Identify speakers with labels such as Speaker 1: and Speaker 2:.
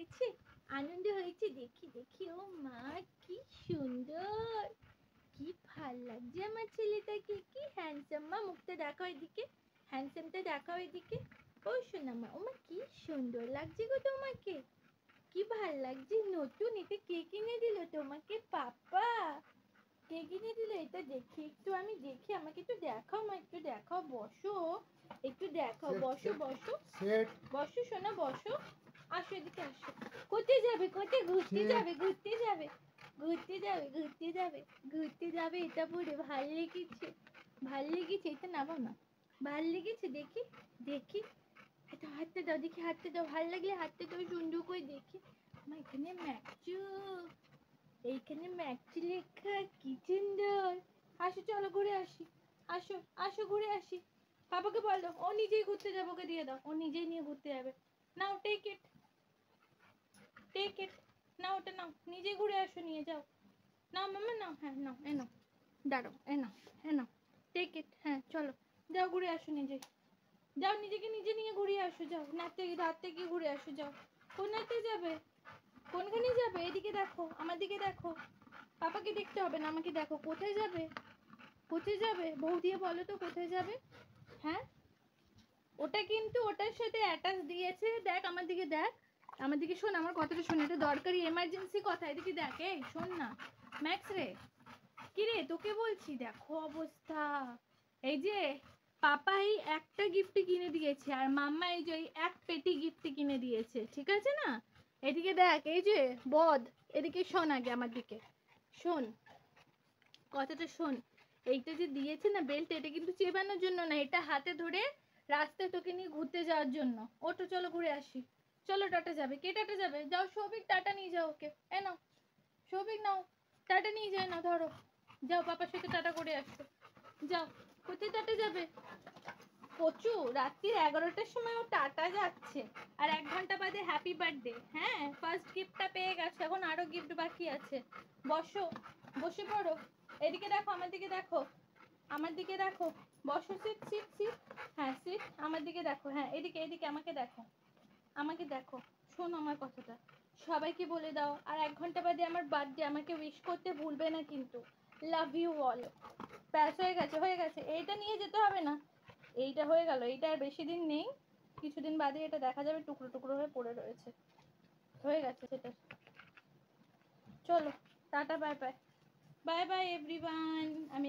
Speaker 1: হয়েছে? আনন্দ হয়েছে? দেখি দেখি, ও মা কি সুন্দর, কি ভাল লাগছে আমার ছেলেটাকে, কি হ্যান্ডসাম। মা মুখটা দেখাও এদিকে, হ্যান্ডসামটা দেখাও এদিকে। ও শোনা মা, ও মা কি সুন্দর লাগছে গো তোমাকে, কি ভাল লাগছে। নতুন এটা কে কিনে দিল তোমাকে? পাপা কে কিনে দিল এটা? দেখি একটু, আমি দেখি, আমাকে একটু দেখাও মা, একটু দেখাও, বসো একটু দেখাও, বসো বসো বসো সোনা বসো। আসো এদিকে আসো। কোথায় যাবে? কোথায় ঘুরতে যাবে? ঘুরতে যাবে, ঘুরতে যাবে, ঘুরতে যাবে, ঘুরতে যাবে। এটা পরে ভাল লেগেছে, ভাল লেগেছে, এটা নামাও না, ভাল লেগেছে দেখি, দেখি এটা হাতটা দাও দেখি, হাতটা দাও, ভাল লাগলে হাতটা দাও সুন্দর করে দেখি। আমার এখানে ম্যাকচু, এইখানে ম্যাকচু লেখা, কি সুন্দর। আসো চলো ঘুরে আসি, আসো আসো ঘুরে আসি। পাপাকে বলো ও নিজেই ঘুরতে যাবো, ওকে দিয়ে দাও, ও নিজেই নিয়ে ঘুরতে যাবে। নাও টেক ইট, টেক ইট, নাও ওটা নাও, নিজে ঘুরে আসো, নিয়ে যাও। নাও মামা নাও, হ্যাঁ নাও, এ নাও, দাঁড়াও, এ নাও, এ নাও, টেক ইট, হ্যাঁ চলো যাও ঘুরে আসো নিজে, যাও নিজেকে নিজে নিয়ে ঘুরিয়ে আসো, যাও নাচতে রাতে গিয়ে ঘুরে আসো, যাও। কোন নাচতে যাবে? কোনখানে যাবে? এদিকে দেখো, আমার দিকে দেখো, পাপাকে দেখতে হবে না, আমাকে দেখো। কোথায় যাবে? কোথায় যাবে? বউ দিয়ে বলো তো কোথায় যাবে? হ্যাঁ, ওটা কিন্তু ওটার সাথে অ্যাটাচ দিয়েছে, দেখ আমার দিকে দেখ, আমার দিকে শোন, আমার কথাটা শোন, এটা দরকারি এমার্জেন্সি কথা, এদিকে দেখ, এই শোন না ম্যাক্স রে, কি রে তোকে বলছি, দেখো অবস্থা। এই যে পাপা এই একটা গিফট কিনে দিয়েছে, আর মাম্মা এই যে এক পেটি গিফট কিনে দিয়েছে, ঠিক আছে না? এদিকে দেখ, এই যে বদ, এদিকে শোন, আগে আমার দিকে শোন, কথাটা শোন। এইটা যে দিয়েছে না বেল্ট, এটা কিন্তু চেবানোর জন্য না, এটা হাতে ধরে রাস্তায় তোকে নিয়ে ঘুরতে যাওয়ার জন্য। ওটো চলো ঘুরে আসি, চলো টাটা যাবে। কে টাটা যাবে? যাও সৌভিক, টাটা নিয়ে যাও ওকে, এ নাও সৌভিক, নাও টাটা নিয়ে যায়, না ধরো, যাও পাপার সাথে টাটা করে আসো, যাও। কোথায় টাটা যাবে? কচু রাত্রি 11টার সময় ও টাটা যাচ্ছে, আর 1 ঘন্টা বাদে হ্যাপি বার্থডে। হ্যাঁ, ফার্স্ট গিফটটা পেয়ে গেছে, এখন আরো গিফট বাকি আছে। বসো, বসে পড়ো, এদিকে দেখো, আমার দিকে দেখো, আমার দিকে দেখো, বসো, সিট সিট সিট, হ্যাঁ সিট, আমার দিকে দেখো, হ্যাঁ এদিকে এদিকে, আমাকে দেখো, আমাকে দেখো, শোনো আমার কথাটা, সবাইকে বলে দাও আর 1 ঘন্টা বাদে আমার বার্থডে, আমাকে উইশ করতে ভুলবে না কিন্তু। Love you all. ব্যাস হয়ে গেছে, হয়ে গেছে, এইটা নিয়ে যেতে হবে না, এইটা হয়ে গেল, এইটা আর বেশি দিন নেই, কিছুদিন বাদে এটা দেখা যাবে টুকরো টুকরো হয়ে পড়ে রয়েছে, হয়ে গেছে সেটা। চলো tata, bye bye, bye bye everyone. আমি